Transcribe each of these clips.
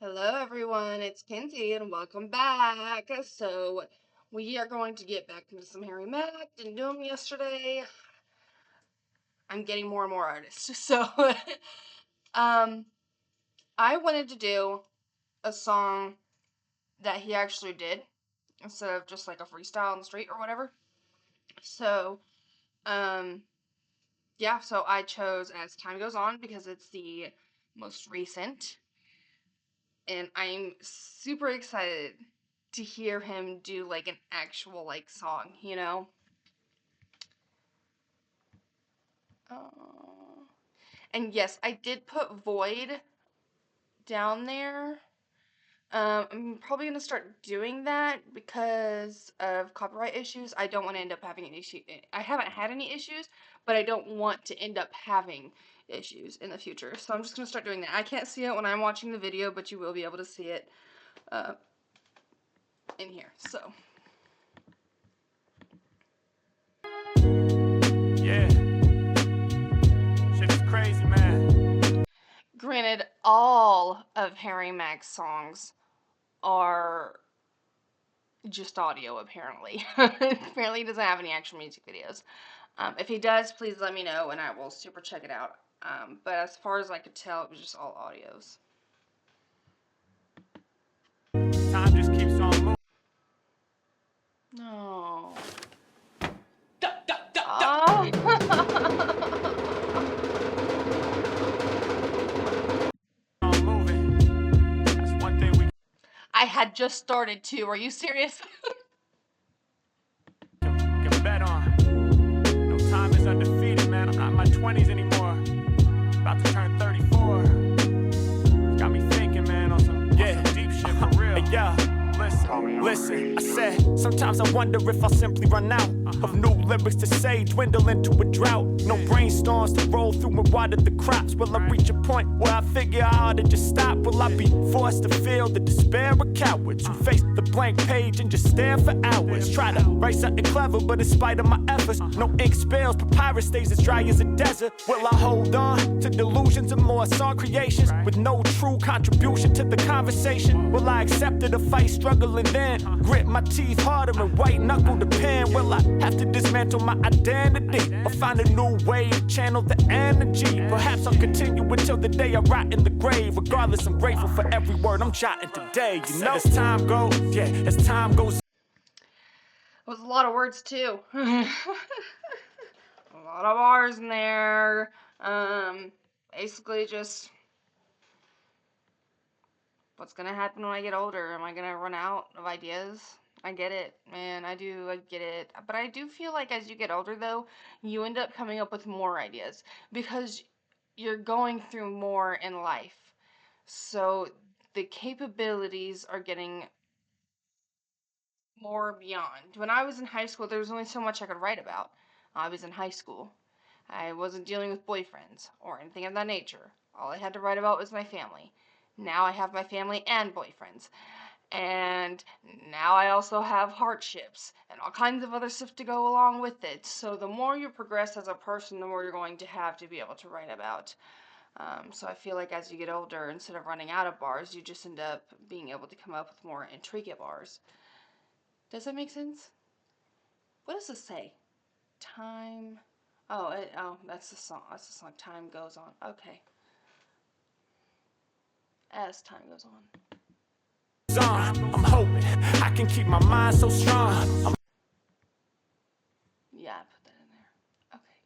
Hello everyone, it's Kinsey and welcome back. So we are going to get back into some Harry Mack. Didn't do them yesterday. I'm getting more and more artists. So um I wanted to do a song that he actually did instead of just like a freestyle on the street or whatever. So um yeah, so I chose As Time Goes On because it's the most recent and I'm super excited to hear him do like an actual like song, you know. Uh, and yes, I did put Void down there. I'm probably gonna start doing that because of copyright issues. I don't want to end up having an issue. I haven't had any issues, but I don't want to end up having issues in the future. So I'm just gonna start doing that. I can't see it when I'm watching the video, but you will be able to see it uh, in here. So. Yeah, shit is crazy, man. Granted, all of Harry Mack's songs are just audio, apparently. Apparently, he doesn't have any actual music videos. If he does, please let me know and I will super check it out. But as far as I could tell, it was just all audios. Time just keeps on moving. No. Oh. On moving. That's one thing we I had just started too. Are you serious? can bet on. No time is undefeated, man. I'm not in my 20s anymore. About to turn 34. Got me thinking, man, on some deep shit for real. Hey, yeah. Listen, I said, sometimes I wonder if I'll simply run out of new lyrics to say, dwindle into a drought. No brainstorms to roll through and water the crops. Will I reach a point where I figure I ought to just stop? Will I be forced to feel the despair of cowards who face the blank page and just stare for hours? Try to write something clever, but in spite of my efforts, no ink spills, papyrus stays as dry as a desert. Will I hold on to delusions and more song creations with no true contribution to the conversation? Will I accept it, a fight, struggle, and then grit my teeth harder and white knuckle the pen? Will I have to dismantle my identity or find a new way to channel the energy? Perhaps I'll continue until the day I rot in the grave. Regardless, I'm grateful for every word I'm jotting today. You know, as time goes, as time goes. It was a lot of words too. A lot of R's in there. Basically just what's gonna happen when I get older? Am I gonna run out of ideas? I get it, man. I get it. But I do feel like as you get older, though, you end up coming up with more ideas because you're going through more in life. So the capabilities are getting more beyond. When I was in high school, there was only so much I could write about. I was in high school. I wasn't dealing with boyfriends or anything of that nature. All I had to write about was my family. Now I have my family and boyfriends. And now I also have hardships and all kinds of other stuff to go along with it. So the more you progress as a person, the more you're going to have to be able to write about. So I feel like as you get older, instead of running out of bars, you just end up being able to come up with more intricate bars. Does that make sense? What does this say? Time. Oh, that's the song. That's the song. Time goes on. Okay. As time goes on. I'm hoping I can keep my mind so strong. Yeah, I put that in there. Okay.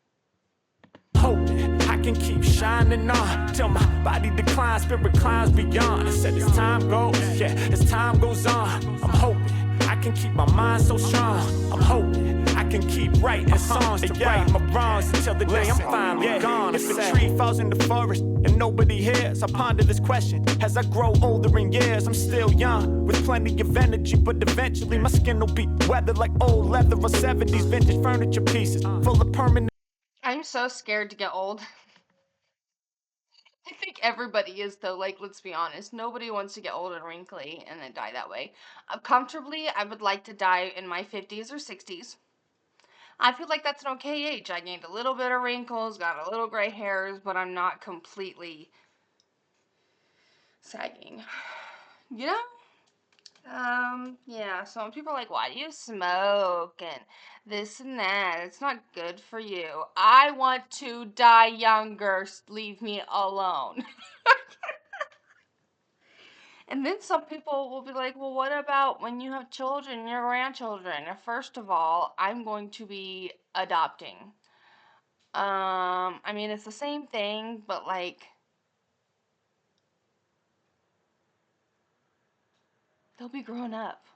Hoping I can keep shining on till my body declines, spirit climbs beyond. I said as time goes, as time goes on, I'm hoping I can keep my mind so strong. I'm hoping I can keep writing songs to right my wrongs until the day I'm finally gone. If a tree falls in the forest and nobody hears, I ponder this question as I grow older in years. I'm still young with plenty of energy, but eventually my skin will be weathered like old leather or 70s vintage furniture pieces full of permanent. I'm so scared to get old. I think everybody is though, like, let's be honest. Nobody wants to get old and wrinkly and then die that way. Comfortably, I would like to die in my 50s or 60s. I feel like that's an okay age. I gained a little bit of wrinkles, got a little gray hairs, but I'm not completely sagging. You know? Yeah, so when people are like, why do you smoke and this and that? It's not good for you. I want to die younger. Leave me alone. And then some people will be like, well, what about when you have children, your grandchildren? First of all, I'm going to be adopting. I mean, it's the same thing, but like, they'll be grown up.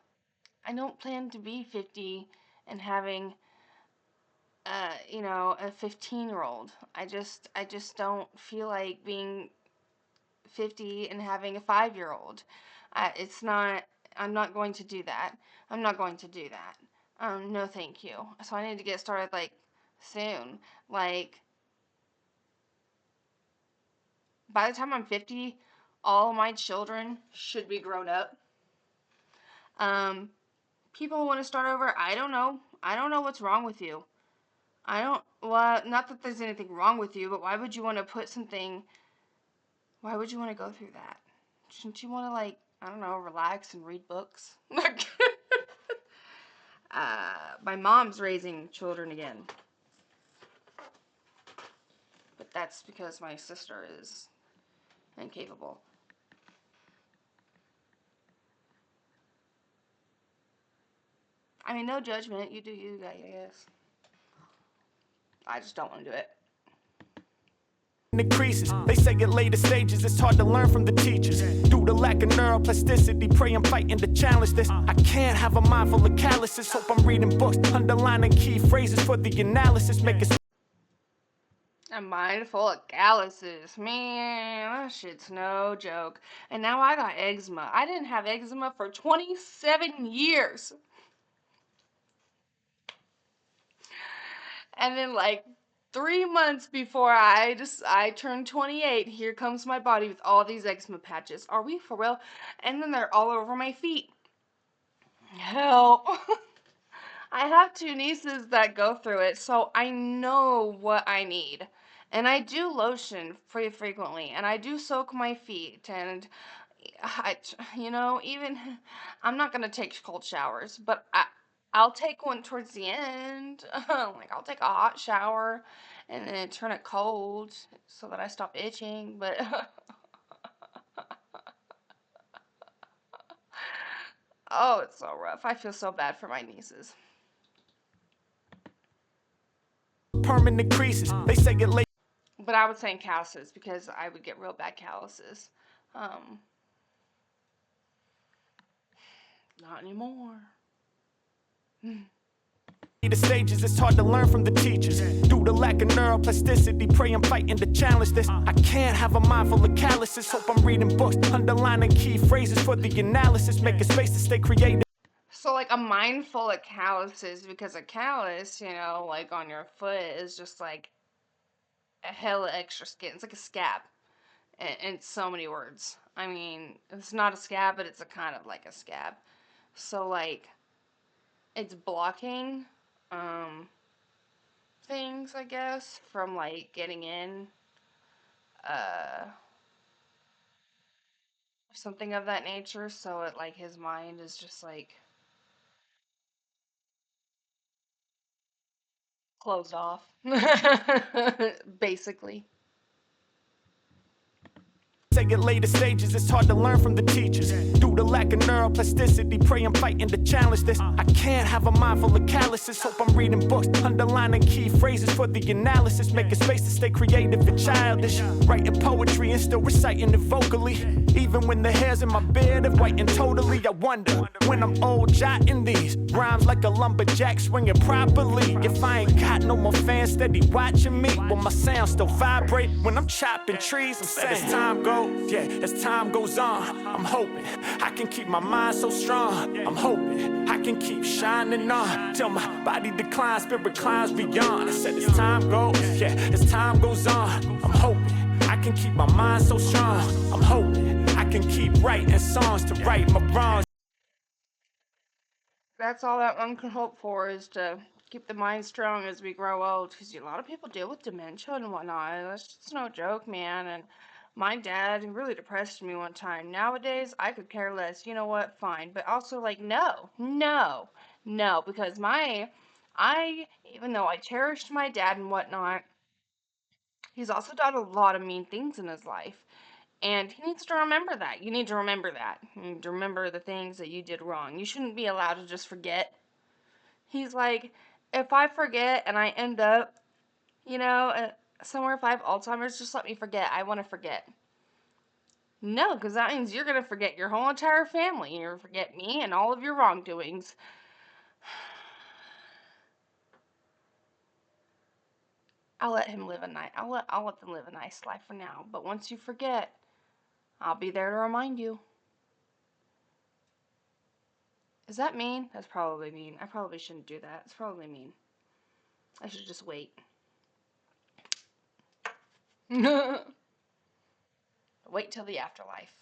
I don't plan to be 50 and having a 15-year-old. I just don't feel like being 50 and having a 5-year-old. It's not, I'm not going to do that. I'm not going to do that. No, thank you. So I need to get started like soon. Like, by the time I'm 50, all my children should be grown up. Um, People want to start over. I don't know. I don't know what's wrong with you. I don't, well, not that there's anything wrong with you, but why would you want to put something, why would you want to go through that? Shouldn't you want to, like, I don't know, relax and read books? My mom's raising children again, but that's because my sister is incapable. I mean, no judgment. You do you, I guess. I just don't want to do it. The creases. They say at later stages it's hard to learn from the teachers. Due to lack of neuroplasticity, pray I'm fighting to challenge this. I can't have a mind full of calluses. Hope I'm reading books, underlining key phrases for the analysis. Make it. I'm mindful of calluses. Man, that shit's no joke. And now I got eczema. I didn't have eczema for 27 years. And then like 3 months before I turned 28, here comes my body with all these eczema patches. Are we for real? And then they're all over my feet. Help. I have two nieces that go through it, so I know what I need. And I do lotion pretty frequently, and I do soak my feet, and even I'm not gonna take cold showers, but I'll take one towards the end. Like I'll take a hot shower and then turn it cold so that I stop itching. But oh, it's so rough. I feel so bad for my nieces. Permanent creases. They say it late. But I would say calluses because I would get real bad calluses. Um, Not anymore. The stages, it's hard to learn from the teachers. Due to lack of neuroplasticity, pray I'm fighting to challenge this. I can't have a mind full of calluses. Hope I'm reading books, underlining key phrases for the analysis. Making space to stay creative. So like a mind full of calluses because a callus, like on your foot is just like a hella extra skin. It's like a scab in so many words. I mean, it's not a scab, but it's a kind of like a scab. So like it's blocking um things, I guess, from like getting in uh something of that nature, so it like his mind is just like closed off. Basically. Say at later stages, it's hard to learn from the teachers. Due to lack of neuroplasticity, pray I'm fighting to challenge this. I can't have a mind full of calluses. Hope I'm reading books, underlining key phrases for the analysis. Making space to stay creative and childish. Writing poetry and still reciting it vocally. Even when the hairs in my beard have whitened totally, I wonder when I'm old jotting these rhymes like a lumberjack swinging properly. If I ain't got no more fans steady watching me, will my sound still vibrate when I'm chopping trees? I'm saying as time goes, as time goes on, I'm hoping I can keep my mind so strong. I'm hoping I can keep shining on till my body declines, spirit climbs beyond. I said as time goes, as time goes on, I'm hoping I can keep my mind so strong. I'm hoping I can keep writing songs to right my wrongs. That's all that one can hope for is to keep the mind strong as we grow old. Because a lot of people deal with dementia and whatnot. That's just no joke, man. And My dad really depressed me one time. Nowadays, I could care less. You know what? Fine. But also, like, no, no, no, because even though I cherished my dad and whatnot, he's also done a lot of mean things in his life. And he needs to remember that. You need to remember that. You need to remember the things that you did wrong. You shouldn't be allowed to just forget. He's like, if I forget and I end up, somewhere, if I have Alzheimer's, just let me forget. I want to forget. No, because that means you're going to forget your whole entire family. You're going to forget me and all of your wrongdoings. I'll let him live a nice. I'll let them live a nice life for now. But once you forget, I'll be there to remind you. Is that mean? That's probably mean. I probably shouldn't do that. It's probably mean. I should just wait. Wait till the afterlife.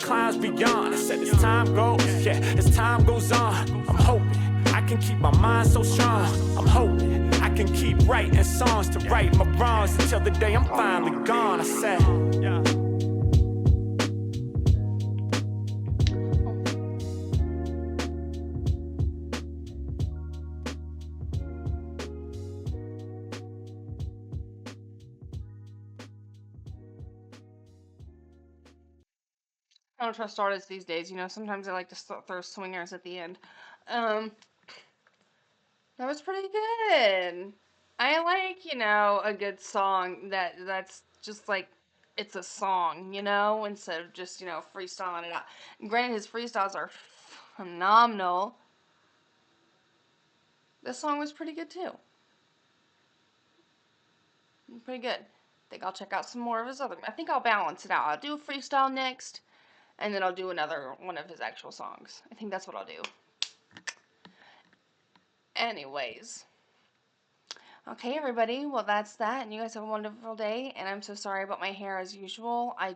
Climbs beyond. I said as time goes, yeah, as time goes on, I'm hoping I can keep my mind so strong. I'm hoping I can keep writing songs to right my wrongs until the day I'm finally gone. I said, yeah. I don't trust artists these days. Sometimes I like to throw swingers at the end. Um, that was pretty good. I like, a good song that's just like it's a song, instead of just, freestyling it out. Granted, his freestyles are phenomenal. This song was pretty good too. Pretty good. I think I'll check out some more of his other. I think I'll balance it out. I'll do a freestyle next, and then I'll do another one of his actual songs. I think that's what I'll do. Anyways. Okay, everybody. Well, that's that. And you guys have a wonderful day. And I'm so sorry about my hair as usual. Uh,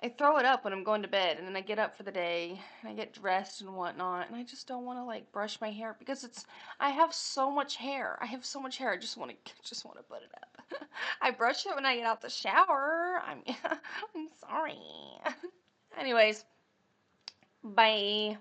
I throw it up when I'm going to bed. And then I get up for the day. And I get dressed and whatnot. And I just don't want to, like, brush my hair. Because I have so much hair. I have so much hair. I just want to put it up. I brush it when I get out the shower. I'm sorry. Anyways, bye.